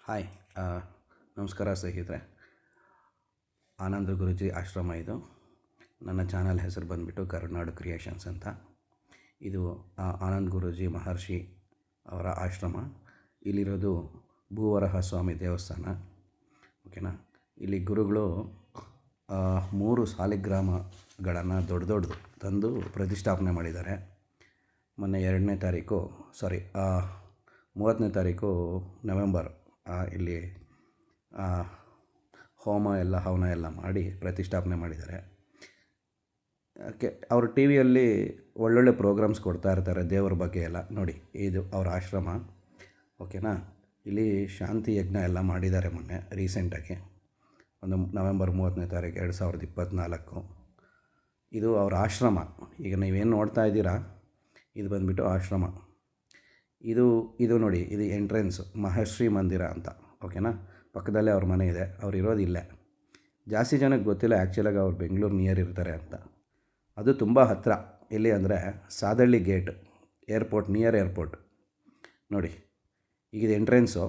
Hi ಆ, ನಮಸ್ಕಾರ ಸ್ನೇಹಿತರೆ. ಆನಂದ ಗುರೂಜಿ ಆಶ್ರಮ ಇದು. ನನ್ನ ಚಾನಲ್ ಹೆಸರು ಬಂದುಬಿಟ್ಟು ಕರುನಾಡು ಕ್ರಿಯೇಷನ್ಸ್ ಅಂತ. ಇದು ಆನಂದ್ ಗುರೂಜಿ ಮಹರ್ಷಿ ಅವರ ಆಶ್ರಮ. ಇಲ್ಲಿರೋದು ಭೂವರಹ ಸ್ವಾಮಿ ದೇವಸ್ಥಾನ. ಓಕೆನಾ. ಇಲ್ಲಿ ಗುರುಗಳು 3 ಸಾಲಿಗ್ರಾಮಗಳನ್ನು ದೊಡ್ಡದು ತಂದು ಪ್ರತಿಷ್ಠಾಪನೆ ಮಾಡಿದ್ದಾರೆ. ಮೊನ್ನೆ 30ನೇ ತಾರೀಕು ನವೆಂಬರ್ ಇಲ್ಲಿ ಹವನ ಎಲ್ಲ ಮಾಡಿ ಪ್ರತಿಷ್ಠಾಪನೆ ಮಾಡಿದ್ದಾರೆ. ಅವರು ಟಿ ವಿಯಲ್ಲಿ ಒಳ್ಳೊಳ್ಳೆ ಪ್ರೋಗ್ರಾಮ್ಸ್ ಕೊಡ್ತಾ ಇರ್ತಾರೆ ದೇವ್ರ ಬಗ್ಗೆ ಎಲ್ಲ. ನೋಡಿ, ಇದು ಅವರ ಆಶ್ರಮ. ಓಕೆನಾ. ಇಲ್ಲಿ ಶಾಂತಿ ಯಜ್ಞ ಎಲ್ಲ ಮಾಡಿದ್ದಾರೆ ಮೊನ್ನೆ ರೀಸೆಂಟಾಗಿ, ಒಂದು ನವೆಂಬರ್ 30ನೇ ತಾರೀಕು 2024. ಇದು ಅವರ ಆಶ್ರಮ. ಈಗ ನೀವೇನು ನೋಡ್ತಾ ಇದ್ದೀರಾ, ಇದು ಬಂದುಬಿಟ್ಟು ಆಶ್ರಮ. ಇದು ನೋಡಿ, ಇದು ಎಂಟ್ರೆನ್ಸ್ ಮಹರ್ಷಿ ಮಂದಿರ ಅಂತ. ಓಕೆನಾ. ಪಕ್ಕದಲ್ಲೇ ಅವ್ರ ಮನೆ ಇದೆ. ಅವ್ರು ಇರೋದು ಇಲ್ಲೇ. ಜಾಸ್ತಿ ಜನಕ್ಕೆ ಗೊತ್ತಿಲ್ಲ ಆ್ಯಕ್ಚುಲಾಗಿ ಅವ್ರು ಬೆಂಗಳೂರು ನಿಯರ್ ಇರ್ತಾರೆ ಅಂತ. ಅದು ತುಂಬ ಹತ್ತಿರ. ಎಲ್ಲಿ ಅಂದರೆ ಸಾದಳ್ಳಿ ಗೇಟ್, ನಿಯರ್ ಏರ್ಪೋರ್ಟ್. ನೋಡಿ, ಈಗ ಇದು ಎಂಟ್ರೆನ್ಸು.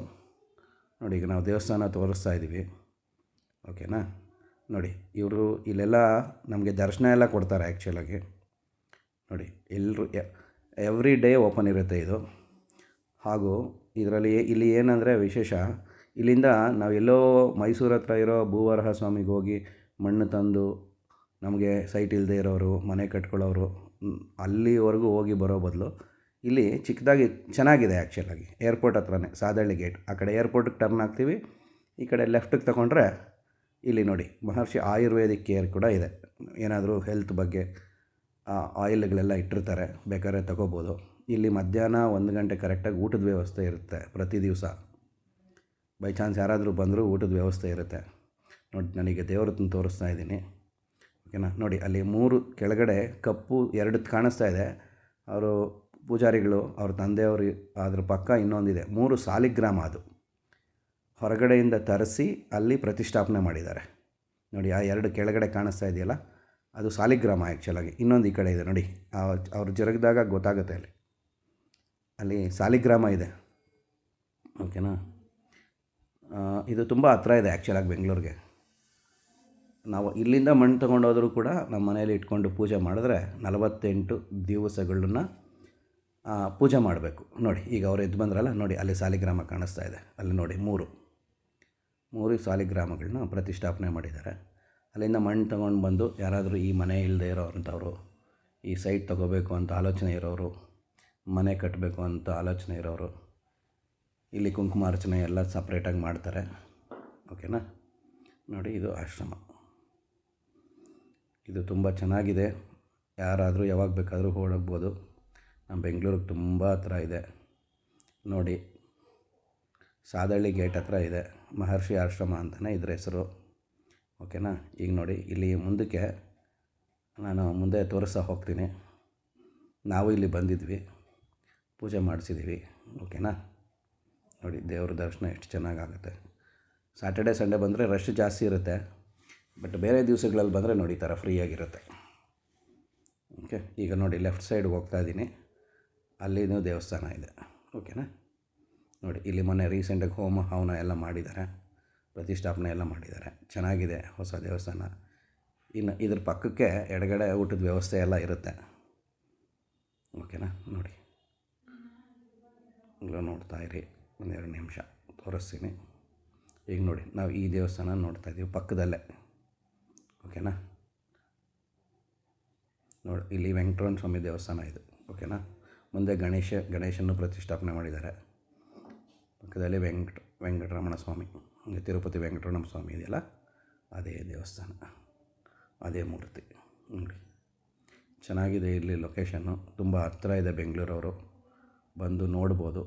ನೋಡಿ, ಈಗ ನಾವು ದೇವಸ್ಥಾನ ತೋರಿಸ್ತಾ ಇದ್ದೀವಿ. ಓಕೆನಾ. ನೋಡಿ, ಇವರು ಇಲ್ಲೆಲ್ಲ ನಮಗೆ ದರ್ಶನ ಎಲ್ಲ ಕೊಡ್ತಾರೆ ಆ್ಯಕ್ಚುಲಾಗಿ. ನೋಡಿ, ಎಲ್ಲರೂ ಎವ್ರಿ ಡೇ ಓಪನ್ ಇರುತ್ತೆ ಇದು. ಹಾಗೂ ಇಲ್ಲಿ ಏನಂದರೆ ವಿಶೇಷ, ಇಲ್ಲಿಂದ ನಾವೆಲ್ಲೋ ಮೈಸೂರು ಹತ್ರ ಇರೋ ಭೂವರಹ ಸ್ವಾಮಿಗೆ ಹೋಗಿ ಮಣ್ಣು ತಂದು, ನಮಗೆ ಸೈಟ್ ಇಲ್ಲದೆ ಇರೋರು, ಮನೆ ಕಟ್ಕೊಳ್ಳೋರು, ಅಲ್ಲಿವರೆಗೂ ಹೋಗಿ ಬರೋ ಬದಲು ಇಲ್ಲಿ ಚಿಕ್ಕದಾಗಿ ಚೆನ್ನಾಗಿದೆ ಆ್ಯಕ್ಚುಲಾಗಿ. ಏರ್ಪೋರ್ಟ್ ಹತ್ರನೇ ಸಾದಳ್ಳಿ ಗೇಟ್. ಆ ಕಡೆ ಏರ್ಪೋರ್ಟಿಗೆ ಟರ್ನ್ ಆಗ್ತೀವಿ, ಈ ಕಡೆ ಲೆಫ್ಟಿಗೆ ತಗೊಂಡ್ರೆ ಇಲ್ಲಿ ನೋಡಿ ಮಹರ್ಷಿ ಆಯುರ್ವೇದಿಕ್ ಕೇರ್ ಕೂಡ ಇದೆ. ಏನಾದರೂ ಹೆಲ್ತ್ ಬಗ್ಗೆ ಆಯಿಲ್ಗಳೆಲ್ಲ ಇಟ್ಟಿರ್ತಾರೆ, ಬೇಕಾದ್ರೆ ತಗೋಬೋದು. ಇಲ್ಲಿ ಮಧ್ಯಾಹ್ನ 1 ಗಂಟೆ ಕರೆಕ್ಟಾಗಿ ಊಟದ ವ್ಯವಸ್ಥೆ ಇರುತ್ತೆ ಪ್ರತಿ ದಿವಸ. ಬೈ ಚಾನ್ಸ್ ಯಾರಾದರೂ ಬಂದರೂ ಊಟದ ವ್ಯವಸ್ಥೆ ಇರುತ್ತೆ. ನೋಡಿ, ನನಗೆ ದೇವ್ರನ್ನ ತೋರಿಸ್ತಾ ಇದ್ದೀನಿ. ಓಕೆನಾ. ನೋಡಿ, ಅಲ್ಲಿ 3 ಕೆಳಗಡೆ ಕಪ್ಪು 2 ಕಾಣಿಸ್ತಾ ಇದೆ. ಅವರು ಪೂಜಾರಿಗಳು, ಅವ್ರ ತಂದೆಯವರು, ಅದ್ರ ಪಕ್ಕ ಇನ್ನೊಂದಿದೆ 3 ಸಾಲಿಗ್ರಾಮ. ಅದು ಹೊರಗಡೆಯಿಂದ ತರಿಸಿ ಅಲ್ಲಿ ಪ್ರತಿಷ್ಠಾಪನೆ ಮಾಡಿದ್ದಾರೆ. ನೋಡಿ, ಆ 2 ಕೆಳಗಡೆ ಕಾಣಿಸ್ತಾ ಇದೆಯಲ್ಲ, ಅದು ಸಾಲಿಗ್ರಾಮ ಆ್ಯಕ್ಚುಲಾಗಿ. ಇನ್ನೊಂದು ಈ ಕಡೆ ಇದೆ ನೋಡಿ, ಅವ್ರು ಜರುಗಿದಾಗ ಗೊತ್ತಾಗುತ್ತೆ. ಅಲ್ಲಿ ಸಾಲಿಗ್ರಾಮ ಇದೆ. ಓಕೆನಾ. ಇದು ತುಂಬ ಹತ್ರ ಇದೆ ಆ್ಯಕ್ಚುಲಾಗಿ ಬೆಂಗಳೂರಿಗೆ. ನಾವು ಇಲ್ಲಿಂದ ಮಣ್ಣು ತೊಗೊಂಡೋದ್ರೂ ಕೂಡ ನಮ್ಮ ಮನೇಲಿ ಇಟ್ಕೊಂಡು ಪೂಜೆ ಮಾಡಿದ್ರೆ 48 ದಿವಸಗಳನ್ನ ಪೂಜೆ ಮಾಡಬೇಕು. ನೋಡಿ, ಈಗ ಅವ್ರು ಎದ್ದು ಬಂದ್ರಲ್ಲ, ನೋಡಿ ಅಲ್ಲಿ ಸಾಲಿಗ್ರಾಮ ಕಾಣಿಸ್ತಾ ಇದೆ. ಅಲ್ಲಿ ನೋಡಿ 3 ಸಾಲಿಗ್ರಾಮಗಳನ್ನ ಪ್ರತಿಷ್ಠಾಪನೆ ಮಾಡಿದ್ದಾರೆ. ಅಲ್ಲಿಂದ ಮಣ್ಣು ತೊಗೊಂಡು ಬಂದು ಯಾರಾದರೂ ಈ ಮನೆ ಇಲ್ಲದೆ ಇರೋವಂಥವ್ರು, ಈ ಸೈಟ್ ತೊಗೋಬೇಕು ಅಂತ ಆಲೋಚನೆ ಇರೋರು, ಮನೆ ಕಟ್ಟಬೇಕು ಅಂತ ಆಲೋಚನೆ ಇರೋರು, ಇಲ್ಲಿ ಕುಂಕುಮಾರ್ಚನೆ ಎಲ್ಲ ಸಪ್ರೇಟಾಗಿ ಮಾಡ್ತಾರೆ. ಓಕೆನಾ. ನೋಡಿ, ಇದು ಆಶ್ರಮ. ಇದು ತುಂಬ ಚೆನ್ನಾಗಿದೆ. ಯಾರಾದರೂ ಯಾವಾಗ ಬೇಕಾದರೂ ಹೋಗ್ಬೋದು. ನಮ್ಮ ಬೆಂಗಳೂರಿಗೆ ತುಂಬ ಹತ್ರ ಇದೆ. ನೋಡಿ, ಸಾದಳ್ಳಿ ಗೇಟ್ ಹತ್ರ ಇದೆ. ಮಹರ್ಷಿ ಆಶ್ರಮ ಅಂತಲೇ ಇದ್ರ ಹೆಸರು. ಓಕೆನಾ. ಈಗ ನೋಡಿ, ಇಲ್ಲಿ ಮುಂದಕ್ಕೆ ನಾನು ಮುಂದೆ ತೋರಿಸ್ತಾ ಹೋಗ್ತೀನಿ. ನಾವು ಇಲ್ಲಿ ಬಂದಿದ್ವಿ, ಪೂಜೆ ಮಾಡಿಸಿದ್ದೀವಿ. ಓಕೆನಾ. ನೋಡಿ, ದೇವ್ರ ದರ್ಶನ ಎಷ್ಟು ಚೆನ್ನಾಗಾಗುತ್ತೆ. ಸ್ಯಾಟರ್ಡೆ ಸಂಡೇ ಬಂದರೆ ರಶ್ ಜಾಸ್ತಿ ಇರುತ್ತೆ. ಬಟ್ ಬೇರೆ ದಿವಸಗಳಲ್ಲಿ ಬಂದರೆ ನೋಡಿ ಈ ಥರ ಫ್ರೀಯಾಗಿರುತ್ತೆ. ಓಕೆ. ಈಗ ನೋಡಿ, ಲೆಫ್ಟ್ ಸೈಡ್ಗೆ ಹೋಗ್ತಾ ಇದ್ದೀನಿ. ಅಲ್ಲಿನೂ ದೇವಸ್ಥಾನ ಇದೆ. ಓಕೆನಾ. ನೋಡಿ, ಇಲ್ಲಿ ಮೊನ್ನೆ ರೀಸೆಂಟಾಗಿ ಹವನ ಎಲ್ಲ ಮಾಡಿದ್ದಾರೆ, ಪ್ರತಿಷ್ಠಾಪನೆ ಎಲ್ಲ ಮಾಡಿದ್ದಾರೆ. ಚೆನ್ನಾಗಿದೆ ಹೊಸ ದೇವಸ್ಥಾನ. ಇನ್ನು ಇದ್ರ ಪಕ್ಕಕ್ಕೆ ಎಡಗಡೆ ಊಟದ ವ್ಯವಸ್ಥೆ ಎಲ್ಲ ಇರುತ್ತೆ. ಓಕೆನಾ. ನೋಡಿ, ಇಲ್ಲ ನೋಡ್ತಾ ಇರಿ, 1-2 ನಿಮಿಷ ತೋರಿಸ್ತೀನಿ. ಈಗ ನೋಡಿ, ನಾವು ಈ ದೇವಸ್ಥಾನ ನೋಡ್ತಾ ಇದ್ದೀವಿ ಪಕ್ಕದಲ್ಲೇ. ಓಕೆನಾ. ನೋಡಿ, ಇಲ್ಲಿ ವೆಂಕಟರಮಣ ಸ್ವಾಮಿ ದೇವಸ್ಥಾನ ಇದು. ಓಕೆನಾ. ಮುಂದೆ ಗಣೇಶನ್ನು ಪ್ರತಿಷ್ಠಾಪನೆ ಮಾಡಿದ್ದಾರೆ. ಪಕ್ಕದಲ್ಲಿ ವೆಂಕಟರಮಣ ಸ್ವಾಮಿ, ಹಂಗೆ ತಿರುಪತಿ ವೆಂಕಟರಮಣ ಸ್ವಾಮಿ ಇದೆಯಲ್ಲ, ಅದೇ ದೇವಸ್ಥಾನ, ಅದೇ ಮೂರ್ತಿ. ನೋಡಿ, ಚೆನ್ನಾಗಿದೆ. ಇಲ್ಲಿ ಲೊಕೇಶನ್ನು ತುಂಬ ಹತ್ತಿರ ಇದೆ. ಬೆಂಗಳೂರವರು ಬಂದು ನೋಡ್ಬೋದು.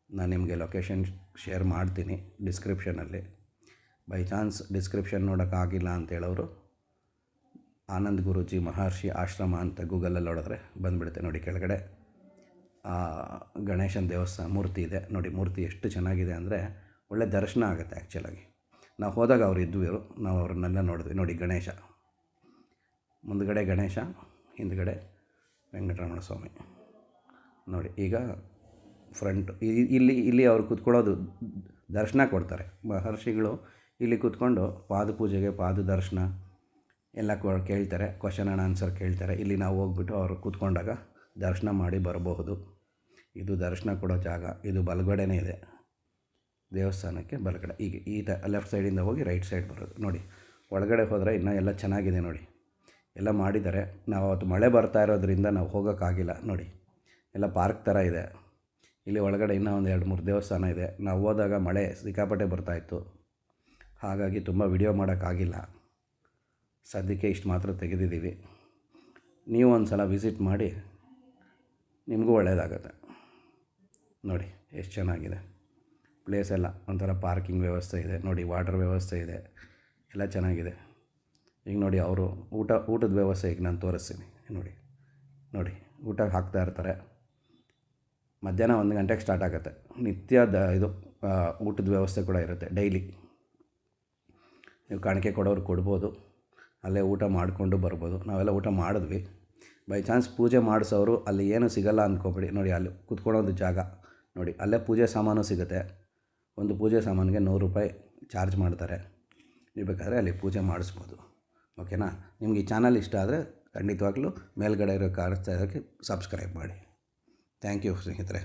ನಾನು ನಿಮಗೆ ಲೊಕೇಶನ್ ಶೇರ್ ಮಾಡ್ತೀನಿ ಡಿಸ್ಕ್ರಿಪ್ಷನಲ್ಲಿ. ಬೈ ಚಾನ್ಸ್ ಡಿಸ್ಕ್ರಿಪ್ಷನ್ ನೋಡೋಕ್ಕಾಗಿಲ್ಲ ಅಂತ ಹೇಳೋರು ಆನಂದ್ ಗುರೂಜಿ ಮಹರ್ಷಿ ಆಶ್ರಮ ಅಂತ ಗೂಗಲಲ್ಲಿ ನೋಡಿದ್ರೆ ಬಂದುಬಿಡುತ್ತೆ. ನೋಡಿ, ಕೆಳಗಡೆ ಗಣೇಶನ ದೇವಸ್ಥಾನ ಮೂರ್ತಿ ಇದೆ. ನೋಡಿ, ಮೂರ್ತಿ ಎಷ್ಟು ಚೆನ್ನಾಗಿದೆ ಅಂದರೆ ಒಳ್ಳೆ ದರ್ಶನ ಆಗುತ್ತೆ ಆ್ಯಕ್ಚುಲಾಗಿ. ನಾವು ಹೋದಾಗ ಅವ್ರು ಇದ್ದರು, ನಾವು ಅವ್ರನ್ನೆಲ್ಲ ನೋಡಿದ್ವಿ. ನೋಡಿ, ಗಣೇಶ ಮುಂದುಗಡೆ, ಗಣೇಶ ಹಿಂದುಗಡೆ ವೆಂಕಟರಮಣ ಸ್ವಾಮಿ. ನೋಡಿ, ಈಗ ಫ್ರಂಟ್ ಇಲ್ಲಿ ಅವ್ರು ಕೂತ್ಕೊಳ್ಳೋದು ದರ್ಶನ ಕೊಡ್ತಾರೆ. ಮಹರ್ಷಿಗಳು ಇಲ್ಲಿ ಕೂತ್ಕೊಂಡು ಪಾದಪೂಜೆಗೆ ಪಾದ ದರ್ಶನ ಎಲ್ಲ ಕೇಳ್ತಾರೆ, ಕ್ವಶನ್ ಆ್ಯಂಡ್ ಆನ್ಸರ್ ಕೇಳ್ತಾರೆ. ಇಲ್ಲಿ ನಾವು ಹೋಗ್ಬಿಟ್ಟು ಅವರು ಕೂತ್ಕೊಂಡಾಗ ದರ್ಶನ ಮಾಡಿ ಬರಬಹುದು. ಇದು ದರ್ಶನ ಕೊಡೋ ಜಾಗ. ಇದು ಬಲಗಡೆನೇ ಇದೆ, ದೇವಸ್ಥಾನಕ್ಕೆ ಬಲಗಡೆ. ಈಗ ಲೆಫ್ಟ್ ಸೈಡಿಂದ ಹೋಗಿ ರೈಟ್ ಸೈಡ್ ಬರೋದು. ನೋಡಿ ಒಳಗಡೆ ಹೋದರೆ ಇನ್ನೂ ಎಲ್ಲ ಚೆನ್ನಾಗಿದೆ ನೋಡಿ, ಎಲ್ಲ ಮಾಡಿದ್ದಾರೆ. ನಾವು ಅವತ್ತು ಮಳೆ ಬರ್ತಾ ಇರೋದ್ರಿಂದ ನಾವು ಹೋಗೋಕ್ಕಾಗಿಲ್ಲ. ನೋಡಿ ಎಲ್ಲ ಪಾರ್ಕ್ ಥರ ಇದೆ. ಇಲ್ಲಿ ಒಳಗಡೆ ಇನ್ನೂ ಒಂದು 2-3 ದೇವಸ್ಥಾನ ಇದೆ. ನಾವು ಹೋದಾಗ ಮಳೆ ಸಿಕ್ಕಾಪಟ್ಟೆ ಬರ್ತಾಯಿತ್ತು, ಹಾಗಾಗಿ ತುಂಬ ವಿಡಿಯೋ ಮಾಡೋಕ್ಕಾಗಿಲ್ಲ. ಸದ್ಯಕ್ಕೆ ಇಷ್ಟು ಮಾತ್ರ ತೆಗೆದಿದ್ದೀವಿ. ನೀವು ಒಂದು ಸಲ ವಿಸಿಟ್ ಮಾಡಿ, ನಿಮಗೂ ಒಳ್ಳೆಯದಾಗತ್ತೆ. ನೋಡಿ ಎಷ್ಟು ಚೆನ್ನಾಗಿದೆ ಪ್ಲೇಸ್ ಎಲ್ಲ. ಒಂಥರ ಪಾರ್ಕಿಂಗ್ ವ್ಯವಸ್ಥೆ ಇದೆ ನೋಡಿ, ವಾಟರ್ ವ್ಯವಸ್ಥೆ ಇದೆ, ಎಲ್ಲ ಚೆನ್ನಾಗಿದೆ. ಈಗ ನೋಡಿ ಅವರು ಊಟದ ವ್ಯವಸ್ಥೆ ಈಗ ನಾನು ತೋರಿಸ್ತೀನಿ. ನೋಡಿ ಊಟ ಹಾಕ್ತಾ ಇರ್ತಾರೆ. ಮಧ್ಯಾಹ್ನ 1 ಗಂಟೆಗೆ ಸ್ಟಾರ್ಟ್ ಆಗುತ್ತೆ. ಇದು ಊಟದ ವ್ಯವಸ್ಥೆ ಕೂಡ ಇರುತ್ತೆ ಡೈಲಿ. ನೀವು ಕಾಣಿಕೆ ಕೊಡೋರು ಕೊಡ್ಬೋದು, ಅಲ್ಲೇ ಊಟ ಮಾಡಿಕೊಂಡು ಬರ್ಬೋದು. ನಾವೆಲ್ಲ ಊಟ ಮಾಡಿದ್ವಿ. ಬೈ ಚಾನ್ಸ್ ಪೂಜೆ ಮಾಡಿಸೋರು ಅಲ್ಲಿ ಏನೂ ಸಿಗಲ್ಲ ಅಂದ್ಕೊಬೇಡಿ. ನೋಡಿ ಅಲ್ಲಿ ಕೂತ್ಕೊಳ್ಳೋದು ಜಾಗ ನೋಡಿ, ಅಲ್ಲೇ ಪೂಜೆ ಸಾಮಾನು ಸಿಗುತ್ತೆ. ಒಂದು ಪೂಜೆ ಸಾಮಾನಿಗೆ 100 ರೂಪಾಯಿ ಚಾರ್ಜ್ ಮಾಡ್ತಾರೆ. ನೀವು ಬೇಕಾದರೆ ಅಲ್ಲಿ ಪೂಜೆ ಮಾಡಿಸ್ಬೋದು. ಓಕೆನಾ? ನಿಮ್ಗೆ ಈ ಚಾನಲ್ ಇಷ್ಟ ಆದರೆ ಖಂಡಿತವಾಗ್ಲೂ ಮೇಲ್ಗಡೆ ಇರೋ ಕಾಣಿಸ್ತಾ ಇರೋಕ್ಕೆ ಸಬ್ಸ್ಕ್ರೈಬ್ ಮಾಡಿ. ಥ್ಯಾಂಕ್ ಯು ಸ್ನೇಹಿತರೆ.